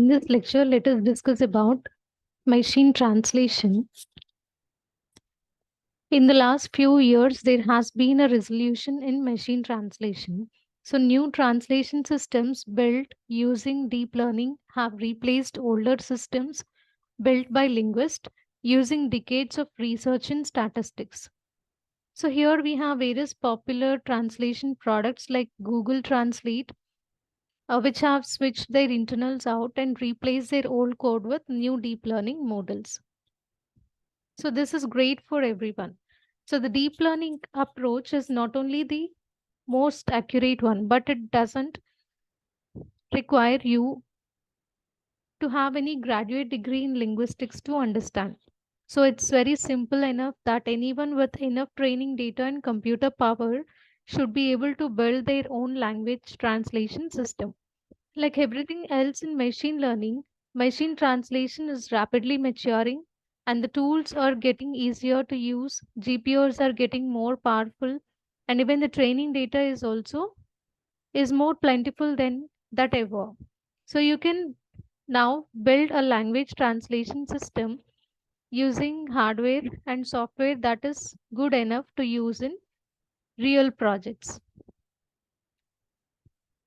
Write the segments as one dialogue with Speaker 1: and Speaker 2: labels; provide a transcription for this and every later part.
Speaker 1: In this lecture, let us discuss about machine translation. In the last few years, there has been a resolution in machine translation. So, new translation systems built using deep learning have replaced older systems built by linguists using decades of research in statistics. So, here we have various popular translation products like Google Translate, which have switched their internals out and replaced their old code with new deep learning models. So this is great for everyone. So the deep learning approach is not only the most accurate one, but it doesn't require you to have any graduate degree in linguistics to understand. So it's very simple enough that anyone with enough training data and computer power should be able to build their own language translation system. Like everything else in machine learning, machine translation is rapidly maturing and the tools are getting easier to use. GPUs are getting more powerful and even the training data is more plentiful than that ever. So you can now build a language translation system using hardware and software that is good enough to use in real projects.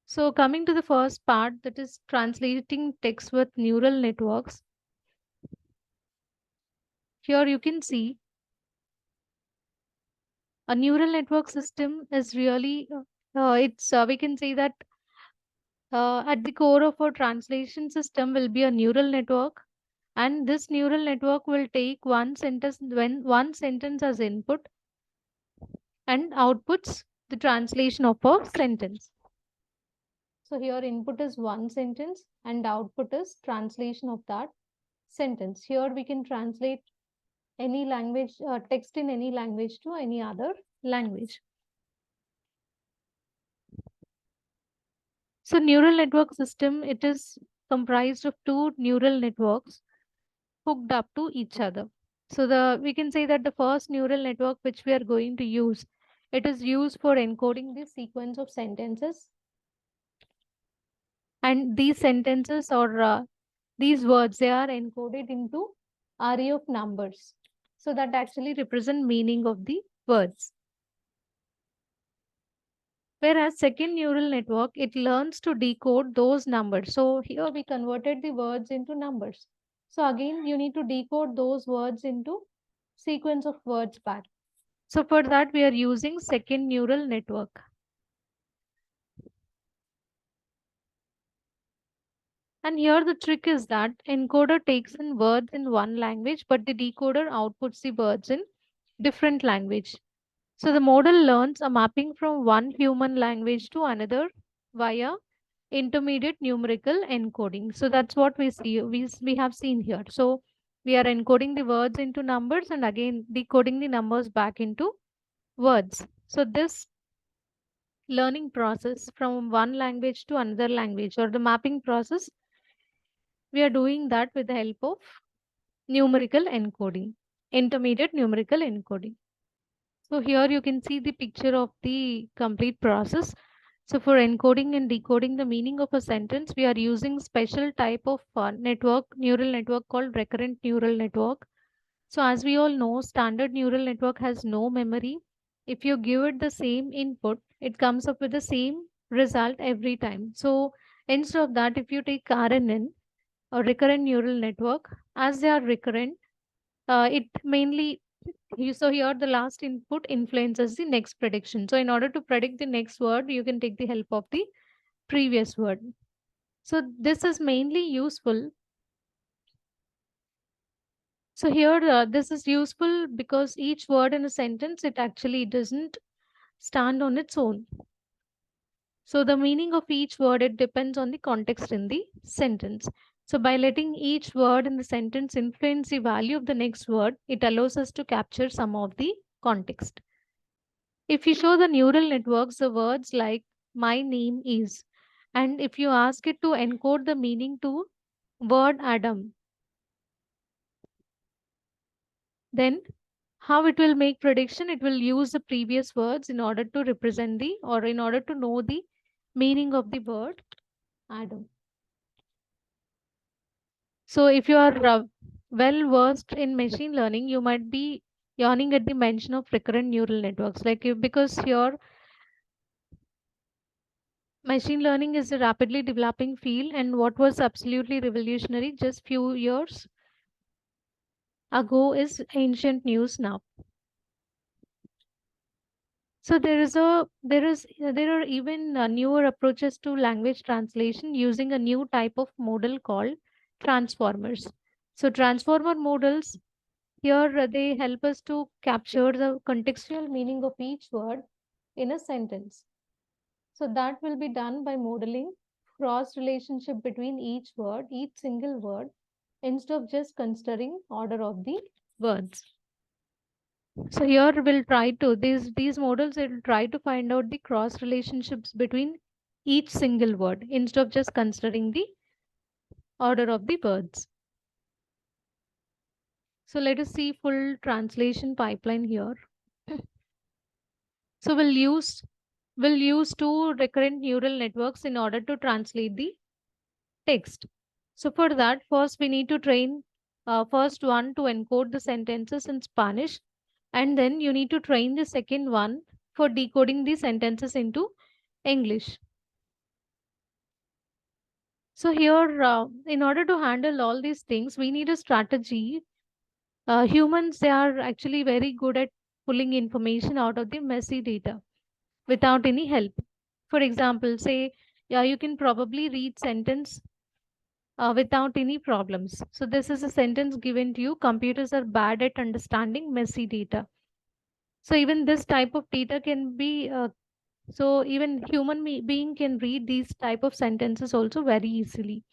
Speaker 1: So coming to the first part, that is translating text with neural networks. Here you can see a neural network system is really, we can say that at the core of our translation system will be a neural network. And this neural network will take one sentence when one sentence as input and outputs the translation of a sentence. So here input is one sentence and output is translation of that sentence. Here we can translate any language, text in any language to any other language. So neural network system, it is comprised of two neural networks hooked up to each other. So we can say that the first neural network which we are going to use, it is used for encoding the sequence of sentences. And these sentences or these words, they are encoded into array of numbers. So that actually represent meaning of the words. Whereas second neural network, it learns to decode those numbers. So here we converted the words into numbers. So again, you need to decode those words into sequence of words back. So for that, we are using second neural network. And here the trick is that encoder takes in words in one language, but the decoder outputs the words in different language. So the model learns a mapping from one human language to another via intermediate numerical encoding. So that's what we see. We have seen here. So we are encoding the words into numbers and again decoding the numbers back into words. So this learning process from one language to another language or the mapping process, we are doing that with the help of numerical encoding, intermediate numerical encoding. So here you can see the picture of the complete process. So for encoding and decoding the meaning of a sentence, we are using special type of neural network called recurrent neural network. So as we all know, standard neural network has no memory. If you give it the same input, it comes up with the same result every time. So instead of that, if you take RNN or recurrent neural network, as they are recurrent, it mainly so here the last input influences the next prediction. So in order to predict the next word, you can take the help of the previous word. So this is mainly useful. So here this is useful because each word in a sentence, it actually doesn't stand on its own. So the meaning of each word, it depends on the context in the sentence. So by letting each word in the sentence influence the value of the next word, it allows us to capture some of the context. If you show the neural networks the words like my name is, and if you ask it to encode the meaning to word Adam, then how it will make prediction? It will use the previous words in order to represent the or in order to know the meaning of the word Adam. So if you are well versed in machine learning, you might be yawning at the mention of recurrent neural networks. Like because your machine learning is a rapidly developing field, and what was absolutely revolutionary just few years ago is ancient news now. So there are even newer approaches to language translation using a new type of model called transformers. So transformer models here they help us to capture the contextual meaning of each word in a sentence. So that will be done by modeling cross relationship between each word, each single word, instead of just considering order of the words. So here we'll try to these models will try to find out the cross relationships between each single word instead of just considering the order of the words. So let us see full translation pipeline here. So we'll use two recurrent neural networks in order to translate the text. So for that, first we need to train first one to encode the sentences in Spanish, and then you need to train the second one for decoding the sentences into English. So here, in order to handle all these things, we need a strategy. Humans, they are actually very good at pulling information out of the messy data without any help. For example, say, yeah, you can probably read sentence without any problems. So this is a sentence given to you. Computers are bad at understanding messy data. So even this type of data can be so even being can read these type of sentences also very easily.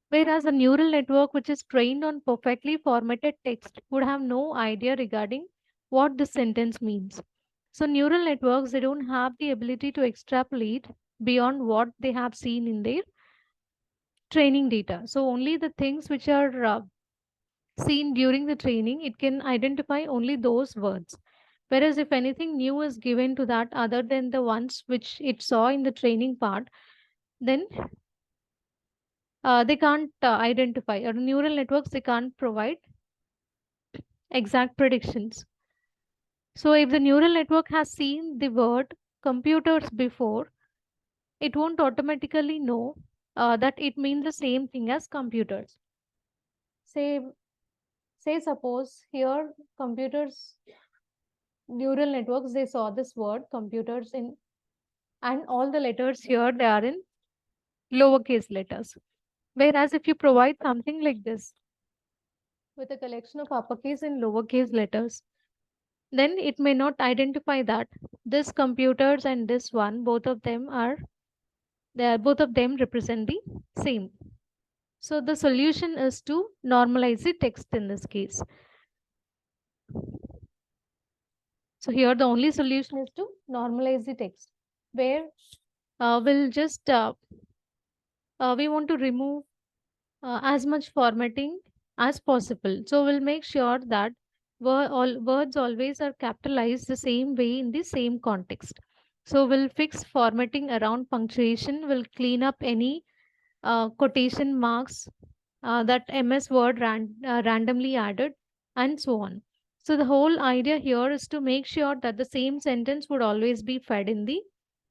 Speaker 1: Whereas a neural network which is trained on perfectly formatted text would have no idea regarding what this sentence means. So neural networks they don't have the ability to extrapolate beyond what they have seen in their training data. So only the things which are seen during the training, it can identify only those words. Whereas if anything new is given to that other than the ones which it saw in the training part, then they can't identify, or neural networks they can't provide exact predictions. So if the neural network has seen the word computers before, it won't automatically know that it means the same thing as computers. Say, say suppose here computers neural networks they saw this word computers in, and all the letters here they are in lowercase letters. Whereas if you provide something like this with a collection of uppercase and lowercase letters, then it may not identify that this computers and this one both of them represent the same. So the solution is to normalize the text in this case. So here the only solution is to normalize the text, where we'll just we want to remove as much formatting as possible. So we'll make sure that all words always are capitalized the same way in the same context. So we'll fix formatting around punctuation. We'll clean up any quotation marks that MS Word randomly added, and so on. So the whole idea here is to make sure that the same sentence would always be fed in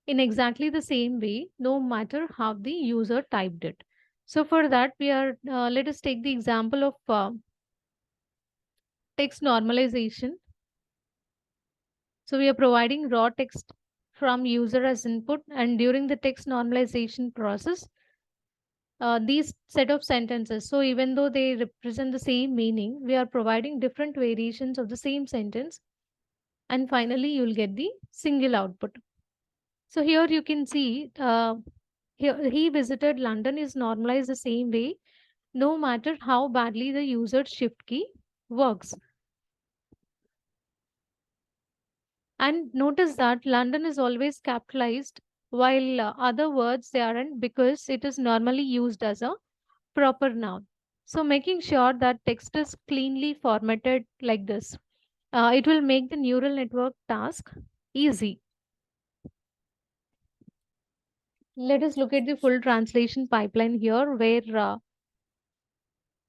Speaker 1: exactly the same way, no matter how the user typed it. So for that, we are let us take the example of text normalization. So we are providing raw text from user as input, and during the text normalization process, these set of sentences. So even though they represent the same meaning, we are providing different variations of the same sentence. And finally, you'll get the single output. So here you can see here, he visited London is normalized the same way, no matter how badly the user shift key works. And notice that London is always capitalized while other words they aren't, because it is normally used as a proper noun. So making sure that text is cleanly formatted like this, it will make the neural network task easy. Let us look at the full translation pipeline here, where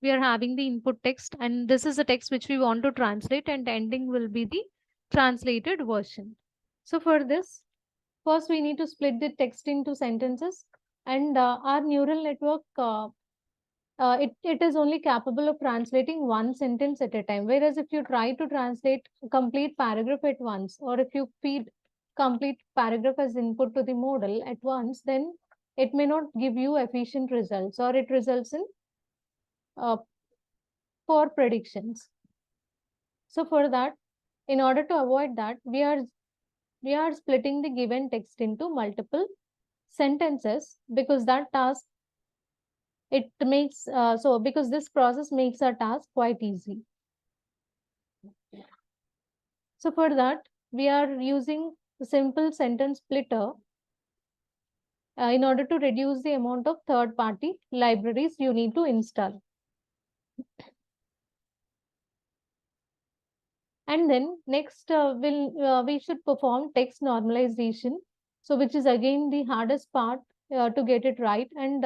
Speaker 1: We are having the input text, and this is the text which we want to translate, and ending will be the translated version. So for this, first we need to split the text into sentences, and our neural network it is only capable of translating one sentence at a time. Whereas if you try to translate a complete paragraph at once, or if you feed complete paragraph as input to the model at once, then it may not give you efficient results, or it results in uh, poor predictions. So for that, in order to avoid that, we are splitting the given text into multiple sentences, because that task it makes so because this process makes our task quite easy. So for that, we are using a simple sentence splitter in order to reduce the amount of third-party libraries you need to install. And then next, we should perform text normalization. So which is again the hardest part to get it right. And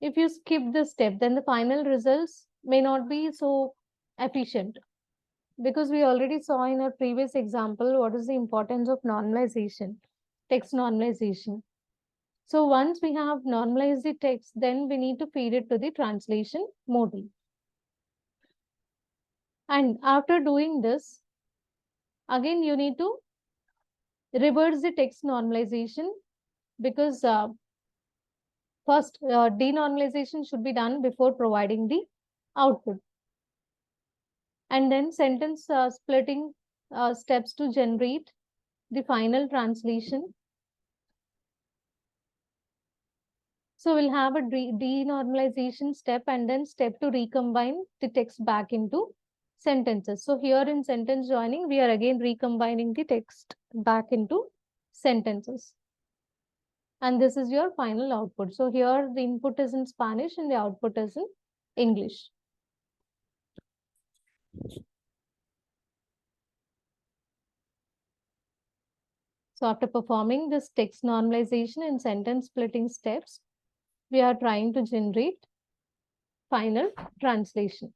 Speaker 1: if you skip this step, then the final results may not be so efficient, because we already saw in our previous example what is the importance of normalization, text normalization. So once we have normalized the text, then we need to feed it to the translation model. And after doing this, again you need to reverse the text normalization, because first denormalization should be done before providing the output. And then sentence splitting steps to generate the final translation. So we'll have a denormalization step, and then step to recombine the text back into sentences. So here in sentence joining, we are again recombining the text back into sentences. And this is your final output. So here the input is in Spanish and the output is in English. So after performing this text normalization and sentence splitting steps, we are trying to generate final translation.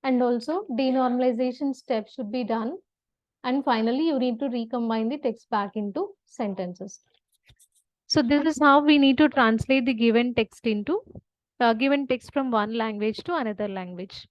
Speaker 1: And also denormalization steps should be done. And finally, you need to recombine the text back into sentences. So this is how we need to translate the given text from one language to another language.